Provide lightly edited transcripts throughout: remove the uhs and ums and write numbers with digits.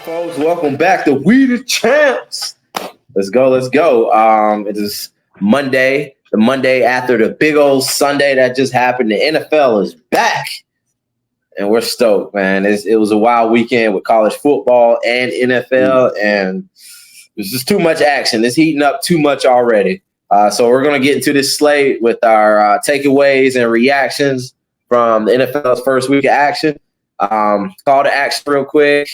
folks? Welcome back to We the Champs. Let's go. It is Monday, the Monday after the big old Sunday that just happened. The NFL is back, and we're stoked, man. It was a wild weekend with college football and NFL, and there's just too much action. It's heating up too much already. So we're going to get into this slate with our takeaways and reactions from the NFL's first week of action. Call to action real quick.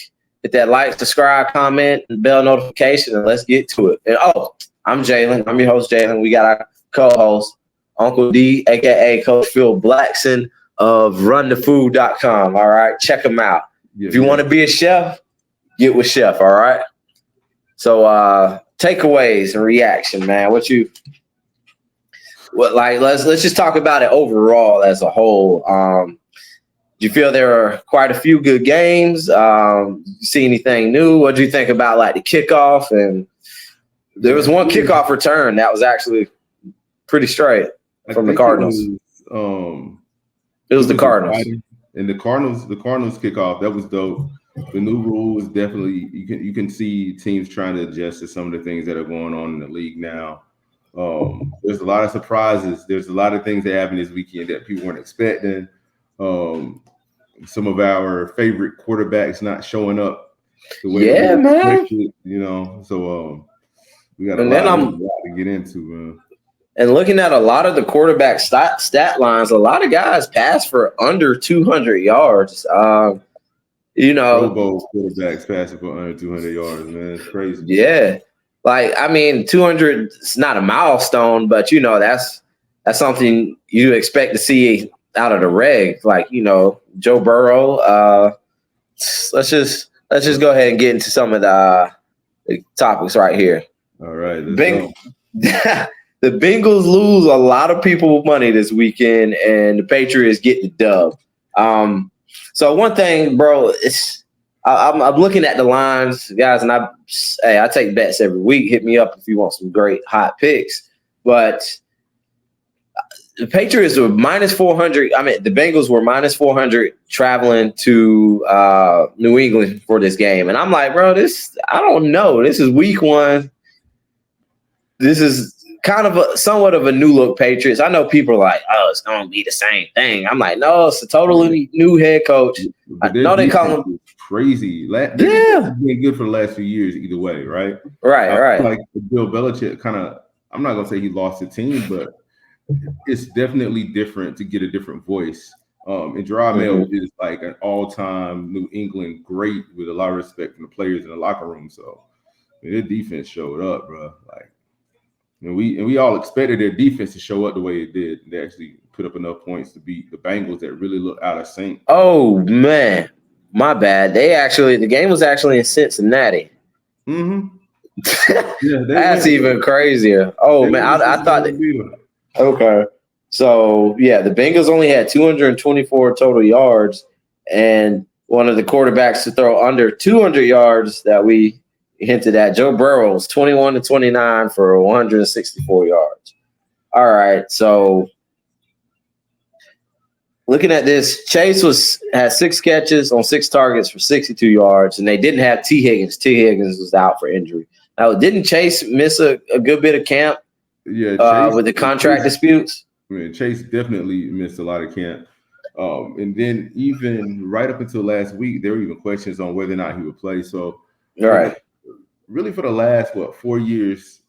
Hit that like, subscribe, comment, and bell notification, and let's get to it. And I'm Jalen. I'm your host, Jalen. We got our co-host, Uncle D, a.k.a. Coach Phil Blackson of runthefood.com. All right, check him out. If you want to be a chef, get with Chef, all right? So takeaways and reaction, man. Let's just talk about it overall as a whole. Do you feel there are quite a few good games? You see anything new? What do you think about like the kickoff? And there was one kickoff return that was actually pretty straight from the Cardinals. It was the Cardinals. And the Cardinals kickoff, that was dope. The new rule is definitely you can see teams trying to adjust to some of the things that are going on in the league now. There's a lot of surprises. There's a lot of things that happened this weekend that people weren't expecting. Some of our favorite quarterbacks not showing up the way man. Expected, so we got a lot to get into, man. And looking at a lot of the quarterback stat lines, a lot of guys pass for under 200 yards. Pro Bowl quarterbacks passing for under 200 yards, man. It's crazy. Yeah. 200 is not a milestone, but that's something you expect to see out of the reg, Joe Burrow. Let's just go ahead and get into some of the topics right here. All right, the Bengals lose a lot of people money this weekend, and the Patriots get the dub. So one thing, bro, I'm looking at the lines, guys, and I take bets every week. Hit me up if you want some great hot picks, but the Patriots were minus 400. The Bengals were minus 400 traveling to New England for this game. And I'm like, bro, I don't know. This is week one. This is kind of somewhat of a new look Patriots. I know people are like, oh, it's going to be the same thing. I'm like, no, it's a totally new head coach. I know they call him crazy. They've been good for the last few years either way, right? Right. Like Bill Belichick I'm not going to say he lost the team, but it's definitely different to get a different voice. And Gerard Mayo is like an all-time New England great with a lot of respect from the players in the locker room. So their defense showed up, bro. And we all expected their defense to show up the way it did. They actually put up enough points to beat the Bengals that really look out of sync. Oh man, my bad. The game was actually in Cincinnati. Mm-hmm. That's even crazier. Oh man, I thought that. Okay. So, the Bengals only had 224 total yards, and one of the quarterbacks to throw under 200 yards that we hinted at, Joe Burrow, was 21-29 for 164 yards. All right. So, looking at this, Chase had 6 catches on 6 targets for 62 yards, and they didn't have T. Higgins. T. Higgins was out for injury. Now, didn't Chase miss a good bit of camp? Yeah, Chase, with the contract disputes. Chase definitely missed a lot of camp. And then even right up until last week, there were even questions on whether or not he would play. So, really for the last, 4 years,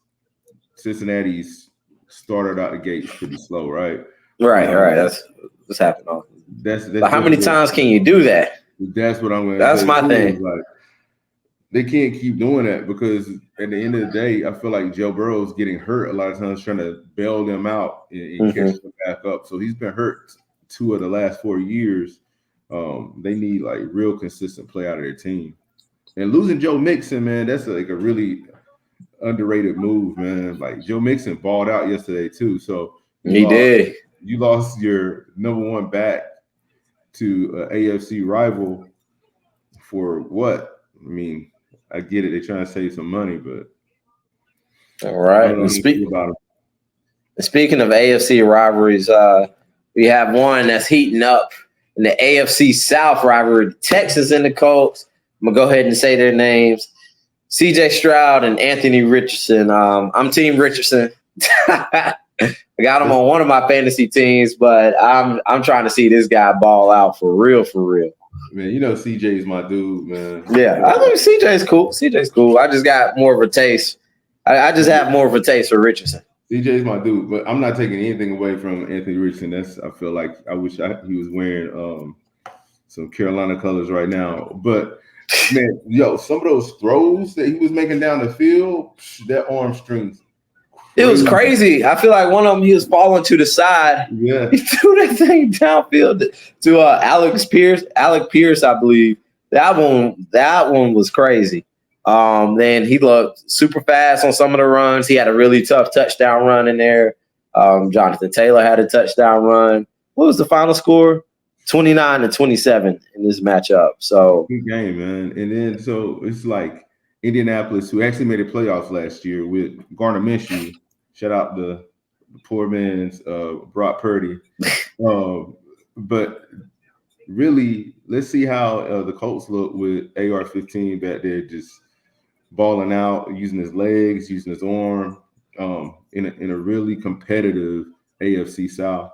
Cincinnati's started out the gates pretty slow, right? Right. That's what's happening. That's but how many times can you do that? That's what I'm going to say. That's my thing. They can't keep doing that because at the end of the day, I feel like Joe Burrow's getting hurt a lot of times trying to bail them out and catch them back up. So he's been hurt 2 of the last 4 years. They need real consistent play out of their team. And losing Joe Mixon, man, that's a really underrated move, man. Joe Mixon balled out yesterday too. So he did. You lost your number 1 back to an AFC rival for what? I get it. They're trying to save some money, but all right. Speaking of AFC rivalries, we have one that's heating up in the AFC South rivalry. Texas and the Colts. I'm gonna go ahead and say their names: C.J. Stroud and Anthony Richardson. I'm Team Richardson. I got him on one of my fantasy teams, but I'm trying to see this guy ball out for real, for real. Man, you know CJ's my dude, man. Yeah, I think CJ's cool. CJ's cool. I just got more of a taste. I just have more of a taste for Richardson. CJ's my dude, but I'm not taking anything away from Anthony Richardson. I feel like I wish he was wearing some Carolina colors right now. But man, some of those throws that he was making down the field, that arm strength. It was crazy. I feel like one of them, he was falling to the side. Yeah. He threw that thing downfield to Alec Pierce, I believe. That one was crazy. Then he looked super fast on some of the runs. He had a really tough touchdown run in there. Jonathan Taylor had a touchdown run. What was the final score? 29-27 in this matchup. So good game, man. And then so it's like Indianapolis, who actually made the playoffs last year with Gardner Minshew. Shout out the poor man's Brock Purdy. But really, let's see how the Colts look with AR-15 back there, just balling out, using his legs, using his arm, in a really competitive AFC South.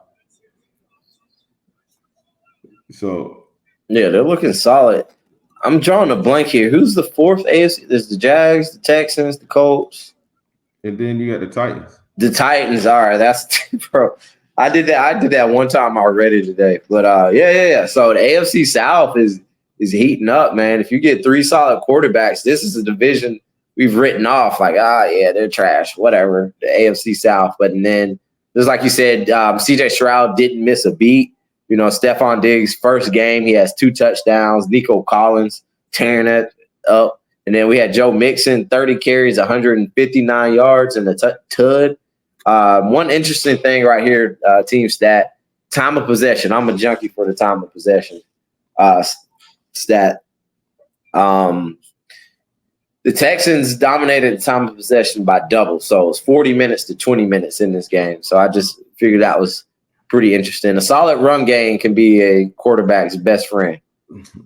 So yeah, they're looking solid. I'm drawing a blank here. Who's the fourth AFC? There's the Jags, the Texans, the Colts. And then you got the Titans. The Titans, all right. That's bro. I did that one time already today. But yeah. So the AFC South is heating up, man. If you get three solid quarterbacks, this is a division we've written off. Like, yeah, they're trash. Whatever. The AFC South. But then just like you said, CJ Stroud didn't miss a beat. You know, Stephon Diggs' first game, he has 2 touchdowns. Nico Collins tearing it up. And then we had Joe Mixon, 30 carries, 159 yards, and a tud. One interesting thing right here, team stat, time of possession. I'm a junkie for the time of possession stat. The Texans dominated the time of possession by double. So it's 40 minutes to 20 minutes in this game. So I just figured that was pretty interesting. A solid run game can be a quarterback's best friend.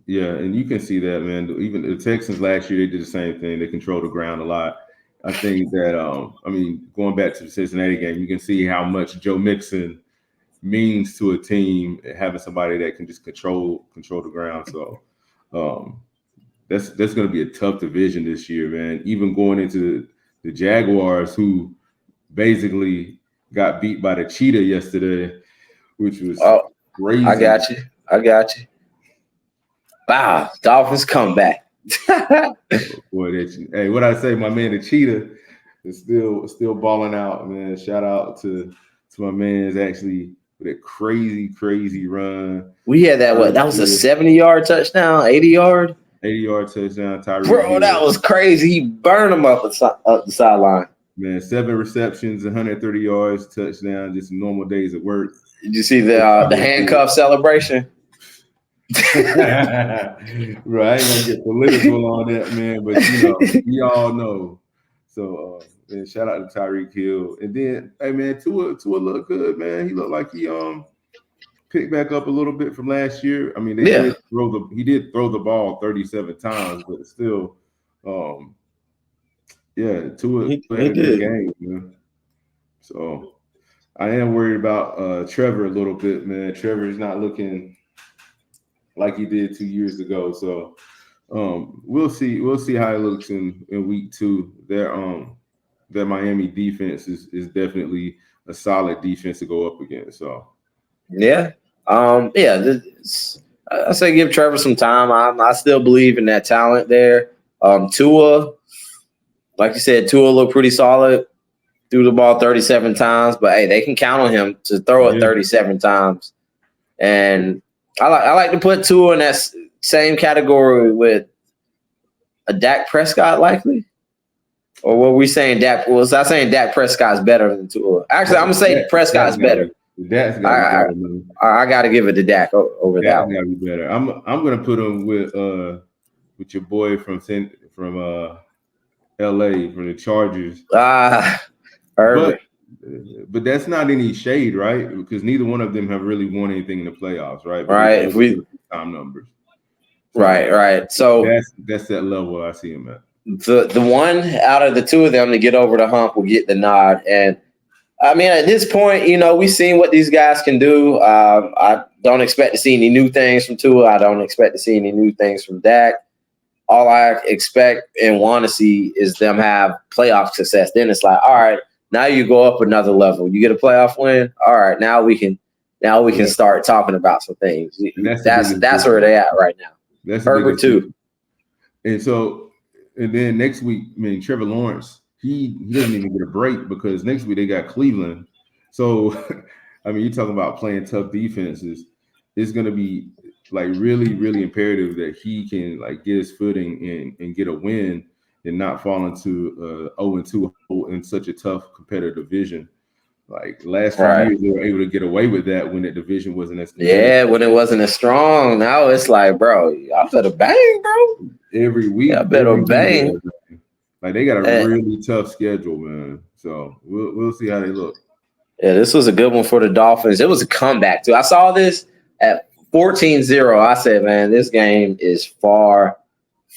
Yeah, and you can see that, man. Even the Texans last year, they did the same thing. They controlled the ground a lot. I think that, going back to the Cincinnati game, you can see how much Joe Mixon means to a team, having somebody that can just control the ground. So that's going to be a tough division this year, man. Even going into the Jaguars, who basically got beat by the Cheetah yesterday, which was crazy. I got you. Wow, Dolphins come back. Boy, hey, what I say, my man, the Cheetah is still balling out, man. Shout out to my man's actually with a crazy run. We had that. That was a 70-yard touchdown, 80-yard. 80-yard touchdown, Tyreek. Bro, that was crazy. He burned him up the sideline. Man, 7 receptions, 130 yards, touchdown. Just normal days at work. Did you see the handcuff celebration? Right, I ain't gonna get political on that, man, but we all know. So man, shout out to Tyreek Hill. And then hey man, Tua looked good, man. He looked like he picked back up a little bit from last year. I mean, he did throw the ball 37 times, but still Tua had a good game, man. So I am worried about Trevor a little bit, man. Trevor is not looking like he did 2 years ago. So we'll see how it looks in week 2. Their Miami defense is definitely a solid defense to go up against. So I say give Trevor some time. I still believe in that talent there. Tua, like you said, Tua looked pretty solid. Threw the ball 37 times, but hey, they can count on him to throw it 37 times. And I like to put Tua in that same category with a Dak Prescott, likely. Or what we saying? Was I saying Dak Prescott's better than Tua? Actually, I'm gonna say Prescott's better. Dak's got to be better. I got to give it to Dak over that one. Got to be better. I'm gonna put him with your boy from LA from the Chargers. Herbert. But that's not any shade, right? Because neither one of them have really won anything in the playoffs, right? Right. If we time numbers. Right. So that's that level I see him at. The one out of the two of them to get over the hump will get the nod. And I mean, at this point, we've seen what these guys can do. I don't expect to see any new things from Tua. I don't expect to see any new things from Dak. All I expect and want to see is them have playoff success. Then it's like, all right, now you go up another level. You get a playoff win. All right, now we can start talking about some things. That's where they're at right now. That's Herbert too. And then next week, I mean, Trevor Lawrence, he doesn't even get a break because next week they got Cleveland. So, I mean, you're talking about playing tough defenses. It's going to be like really, really imperative that he can like get his footing and get a win and not fall into 0-2 in such a tough competitive division. Like last few years, they were able to get away with that when the division wasn't as competitive. Yeah, when it wasn't as strong. Now it's like, bro, I better bang, bro. Every week, I better bang. Like they got a really tough schedule, man. So we'll see how they look. Yeah, this was a good one for the Dolphins. It was a comeback too. I saw this at 14-0. I said, man, this game is far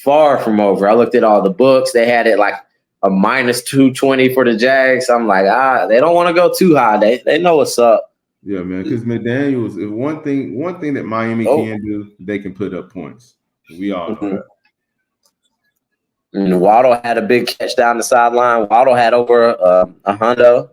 from over. I looked at all the books. They had it like a minus 220 for the Jags. I'm like, they don't want to go too high. They know what's up. Yeah, man. Because McDaniels, if one thing that Miami can do, they can put up points. We all know that. And Waddle had a big catch down the sideline. Waddle had over a hundo.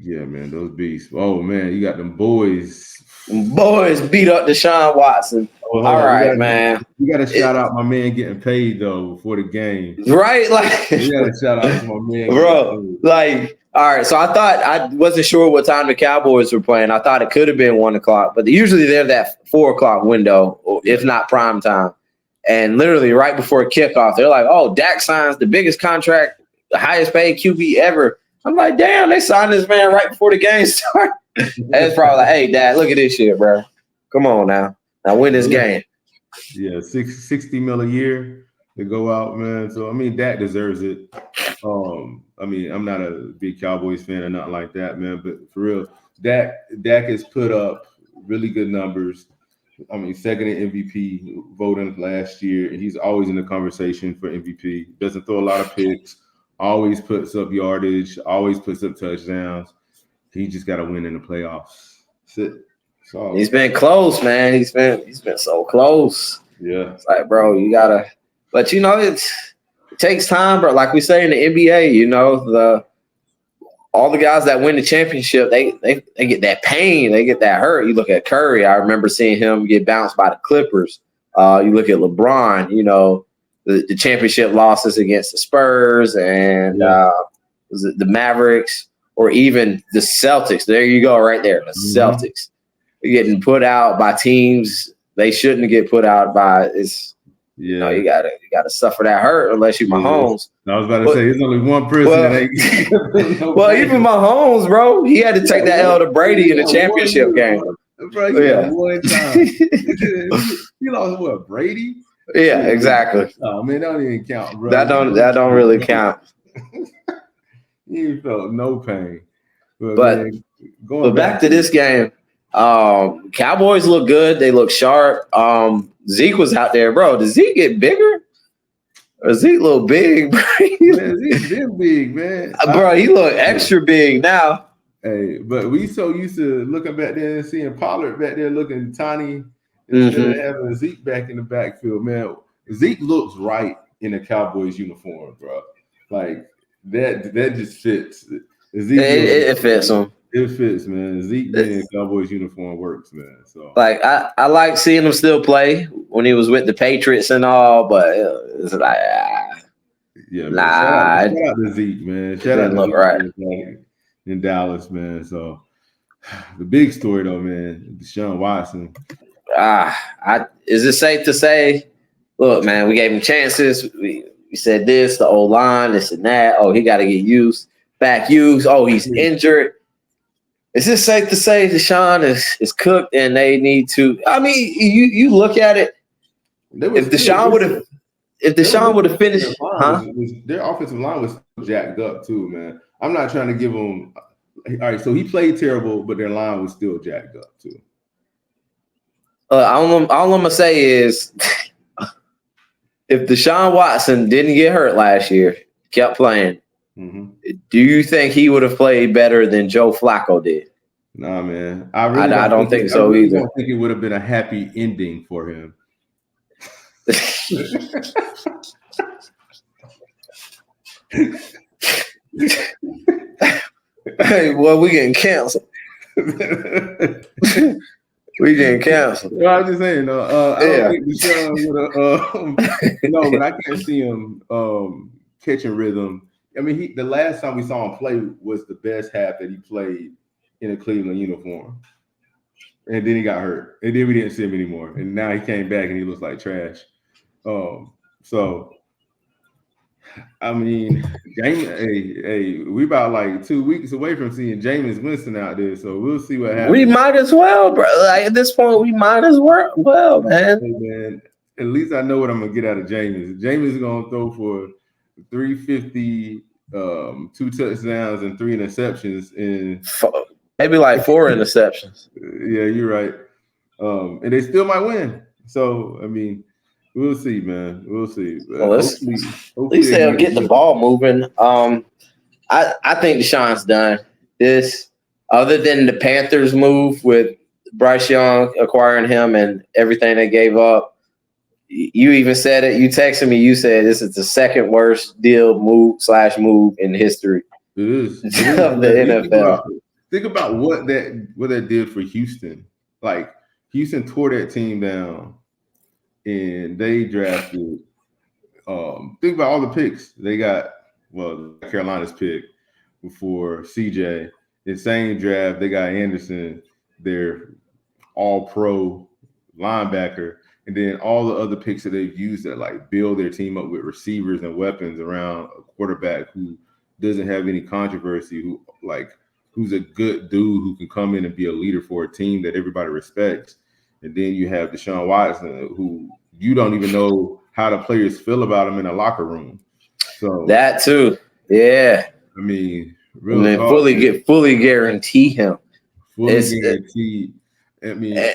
Yeah, man, those beasts. Oh man, you got them boys. Boys beat up Deshaun Watson. All right, man. You got to shout out my man getting paid though before the game. Right, like you got to shout out to my man, bro. Like, all right. So I wasn't sure what time the Cowboys were playing. I thought it could have been 1:00, but usually they're that 4:00 window, if not prime time. And literally right before kickoff, they're like, "Oh, Dak signs the biggest contract, the highest paid QB ever." I'm like, "Damn, they signed this man right before the game started." And it's probably like, "Hey, Dad, look at this shit, bro. Come on now win this game." Yeah, $60 million a year to go out, man. So I mean, Dak deserves it. I mean, I'm not a big Cowboys fan or nothing like that, man. But for real, Dak has put up really good numbers. I mean, second in MVP voting last year, and he's always in the conversation for MVP. Doesn't throw a lot of picks, always puts up yardage, always puts up touchdowns. He just got to win in the playoffs. That's it. So, he's been close, man. He's been so close. Yeah, it's like, bro, you gotta. But it takes time, bro. Like we say in the NBA, all the guys that win the championship, they get that pain, they get that hurt. You look at Curry. I remember seeing him get bounced by the Clippers. You look at LeBron. The championship losses against the Spurs and was it the Mavericks or even the Celtics. There you go, right there, the Celtics. You're getting put out by teams they shouldn't get put out by. You gotta suffer that hurt unless you're Mahomes. I was about to say there's only one person that ain't. Well, even Mahomes, bro, he had to take that L to Brady in the championship game. Bro, one time. He lost what, Brady? Yeah, exactly. Oh man, that don't even count, bro. That don't really count. He felt no pain. But man, going back to this game, Cowboys look good. They look sharp. Zeke was out there, bro. Does Zeke get bigger? Or Zeke look big, bro? Man, Zeke's been big, man. Bro, he look extra big now. Hey, but we so used to looking back there and seeing Pollard back there looking tiny instead of having Zeke back in the backfield, man. Zeke looks right in a Cowboys uniform, bro. Like that just fits. It fits him. It fits, man. Zeke being in Cowboys uniform works, man. So like I like seeing him still play when he was with the Patriots and all, but it's like yeah, man. Shout out to Zeke, man. Shout out to look right in Dallas, man. So the big story though, man, Deshaun Watson. Is it safe to say? Look, man, we gave him chances. We said this, the old line, this and that. Oh, he got to get back used. Oh, he's injured. Is it safe to say Deshaun is cooked and they need to? I mean, you look at it. If Deshaun would have finished, their offensive line was jacked up too, man. I'm not trying to give him. All right, so he played terrible, but their line was still jacked up too. all I'm gonna say is, if Deshaun Watson didn't get hurt last year, kept playing, do you think he would have played better than Joe Flacco did? Nah, man. I don't think so either. I don't think it would have been a happy ending for him. Hey, well, we getting canceled. We getting canceled. Well, I'm just saying, I don't think Deshaun would have. No, but I can't see him catching rhythm. I mean, the last time we saw him play was the best half that he played in a Cleveland uniform. And then he got hurt. And then we didn't see him anymore. And now he came back and he looks like trash. So I mean, we about like 2 weeks away from seeing Jameis Winston out there. So we'll see what happens. We might as well, bro. Like, at this point, we might as well, man. Hey, man. At least I know what I'm gonna get out of Jameis. Jameis is gonna throw for 350, 2 touchdowns and 3 interceptions, and maybe like 4 interceptions. Yeah, you're right. And they still might win. So I mean, we'll see, man. We'll see. Well, hopefully at least they'll get the ball moving. I think Deshaun's done. This, other than the Panthers move with Bryce Young acquiring him and everything they gave up. You even said it. You texted me. You said this is the second worst deal move in history. It is. Of the NFL. Think about what that did for Houston. Like, Houston tore that team down, and they drafted. Think about all the picks they got. Well, Carolina's pick before CJ. The same draft, they got Anderson, their all-pro linebacker. And then all the other picks that they've used that like build their team up with receivers and weapons around a quarterback who doesn't have any controversy, who's a good dude who can come in and be a leader for a team that everybody respects. And then you have Deshaun Watson, who you don't even know how the players feel about him in a locker room. So that too, yeah. I mean, really, fully guarantee him. Guaranteed. I mean.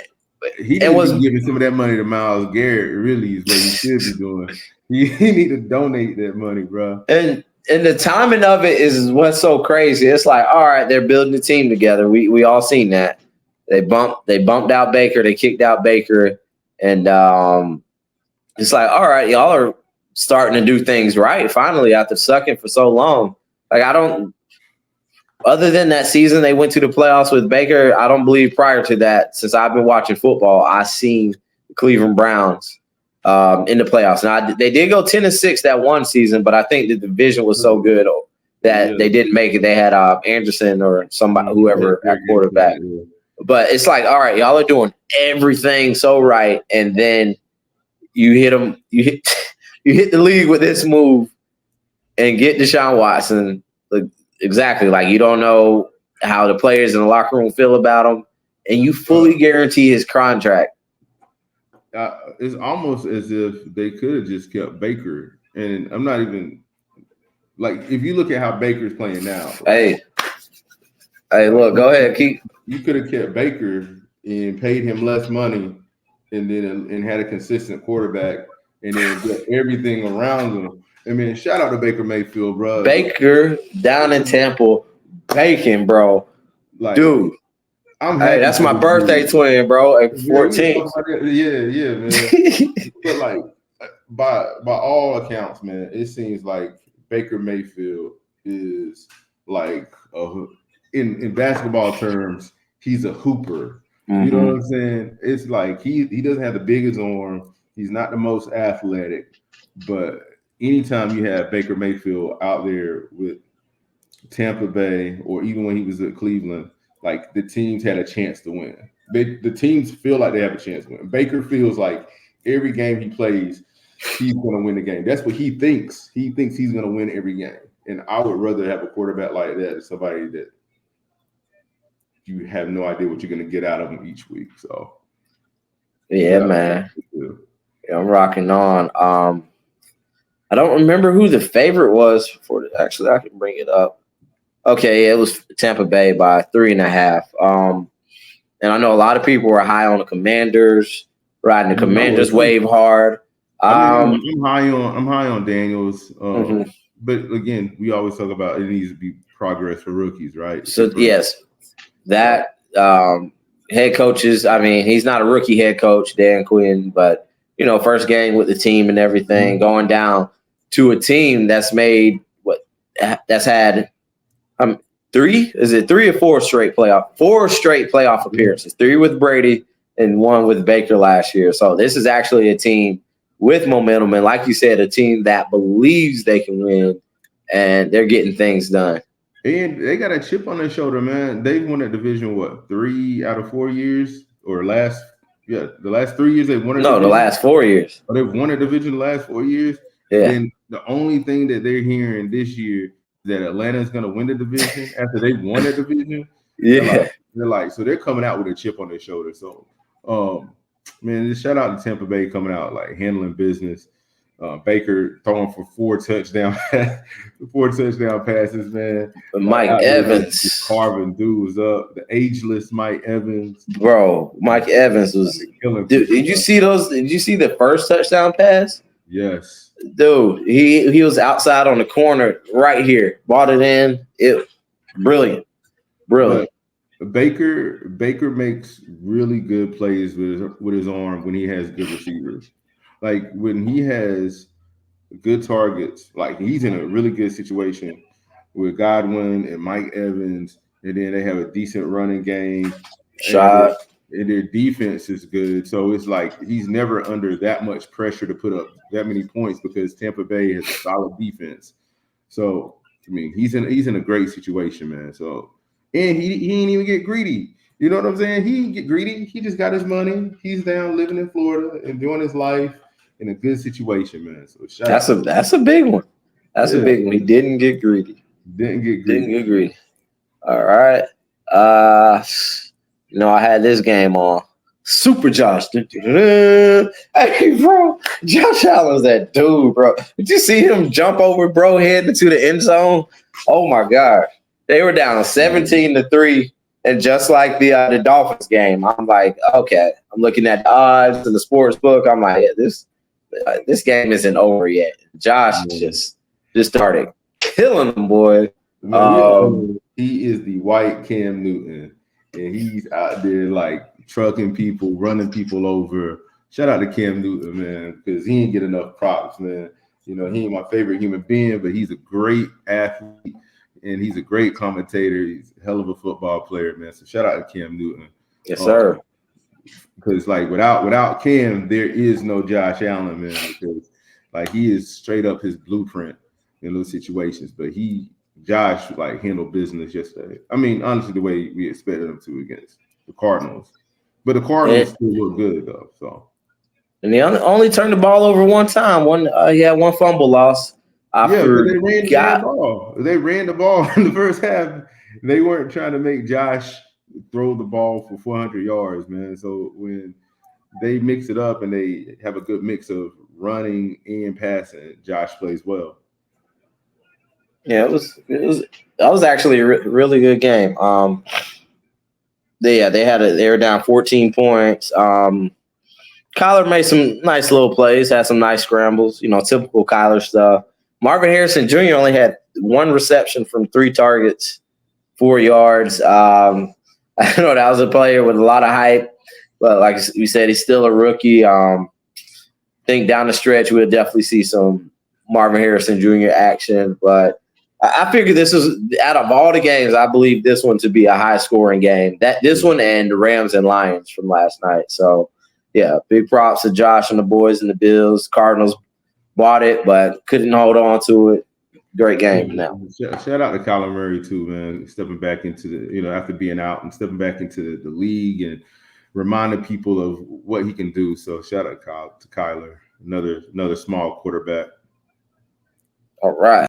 He was giving some of that money to Myles Garrett. Really, is what he should be doing. He need to donate that money, bro. And the timing of it is what's so crazy. It's like, all right, they're building a team together. We all seen that. They bumped out Baker. They kicked out Baker, and it's like, all right, y'all are starting to do things right finally after sucking for so long. Like, other than that season they went to the playoffs with Baker, I don't believe prior to that, since I've been watching football, I've seen the Cleveland Browns in the playoffs. Now, they did go 10-6 that one season, but I think the division was so good that they didn't make it. They had Anderson or somebody, whoever at quarterback. But it's like, all right, y'all are doing everything so right, and then you hit them. You hit the league with this move and get Deshaun Watson. Exactly. Like, you don't know how the players in the locker room feel about him, and you fully guarantee his contract. It's almost as if they could have just kept Baker. And I'm not even – like, if you look at how Baker's playing now. Hey, look, go ahead. You could have kept Baker and paid him less money and had a consistent quarterback and then get everything around him. I mean, shout out to Baker Mayfield, bro. Baker down in Tampa, Bacon, bro. Like, dude, that's my birthday twin, bro. At 14. Yeah, man. But like, by all accounts, man, it seems like Baker Mayfield is like in basketball terms, he's a hooper. Mm-hmm. You know what I'm saying? It's like he doesn't have the biggest arm. He's not the most athletic, but anytime you have Baker Mayfield out there with Tampa Bay, or even when he was at Cleveland, like, the teams had a chance to win. The teams feel like they have a chance to win. Baker feels like every game he plays, he's going to win the game. That's what he thinks. He thinks he's going to win every game. And I would rather have a quarterback like that than somebody that you have no idea what you're going to get out of him each week. So, yeah, man. Yeah, I'm rocking on. I don't remember who the favorite was for it. Actually, I can bring it up. Okay, it was Tampa Bay by 3.5. And I know a lot of people were high on the Commanders, riding the Commanders wave hard. I'm high on Daniels. Mm-hmm. But again, we always talk about it needs to be progress for rookies, right? So yes, that head coaches. I mean, he's not a rookie head coach, Dan Quinn, but first game with the team and everything, going down to a team that's had three or four straight playoff appearances, 3 with Brady and 1 with Baker last year. So this is actually a team with momentum, and like you said, a team that believes they can win, and they're getting things done. And they got a chip on their shoulder, man. They've won a division, 3 out of 4 years? Or the last 3 years they've won a division? No, the last 4 years. Oh, they've won a division the last 4 years? Yeah. And the only thing that they're hearing this year is that Atlanta's going to win the division after they won the division. Yeah. So they're coming out with a chip on their shoulder. So, man, just shout out to Tampa Bay coming out, like, handling business. Baker throwing for 4 touchdown passes, man. Mike Evans just carving dudes up. The ageless Mike Evans, bro. Mike Evans was killing. Dude, did you see those? Did you see the first touchdown pass? Yes, dude. He was outside on the corner right here. Bought it in. It brilliant. But Baker makes really good plays with his arm when he has good receivers. Like when he has good targets, like he's in a really good situation with Godwin and Mike Evans, and then they have a decent running game. Shot. And their defense is good. So it's like he's never under that much pressure to put up that many points because Tampa Bay has a solid defense. So, I mean, he's in a great situation, man. So, and he didn't even get greedy. You know what I'm saying? He didn't get greedy. He just got his money. He's down living in Florida, enjoying his life. In a good situation, man. So that's a big one. That's a big one. He didn't get greedy. Didn't get greedy. All right. I had this game on. Super Josh. Hey, bro. Josh Allen's that dude, bro. Did you see him jump over, bro, head into the end zone? Oh my God. They were down 17-3. And just like the Dolphins game, I'm like, okay. I'm looking at the odds in the sports book. I'm like, this game isn't over yet. Josh just started killing them, boy. He is the white Cam Newton, and he's out there like trucking people, running people over. Shout out to Cam Newton, man, because he didn't get enough props, man. He ain't my favorite human being, but he's a great athlete, and he's a great commentator. He's a hell of a football player, man. So shout out to Cam Newton. Yes, sir. Because like without Cam, there is no Josh Allen, man. Because like he is straight up his blueprint in those situations. But Josh like handled business yesterday. I mean, honestly, the way we expected him to against the Cardinals. But the Cardinals still look good though. So and they only turned the ball over one time. He had one fumble loss. But they ran the ball. They ran the ball in the first half. They weren't trying to make Josh throw the ball for 400 yards, man. So when they mix it up and they have a good mix of running and passing, Josh plays well. Yeah, that was actually a really good game. They were down 14 points. Kyler made some nice little plays, had some nice scrambles, typical Kyler stuff. Marvin Harrison Jr. only had 1 reception from 3 targets, 4 yards. I know that was a player with a lot of hype, but like we said, he's still a rookie. I think down the stretch we'll definitely see some Marvin Harrison Jr. action. But I figured this was, out of all the games, I believe this one to be a high-scoring game. This one and the Rams and Lions from last night. So, yeah, big props to Josh and the boys and the Bills. Cardinals bought it, but couldn't hold on to it. Great game now. Shout out to Kyler Murray too, man. Stepping back into the, after being out and stepping back into the league and reminding people of what he can do. So shout out to Kyler, another small quarterback. All right.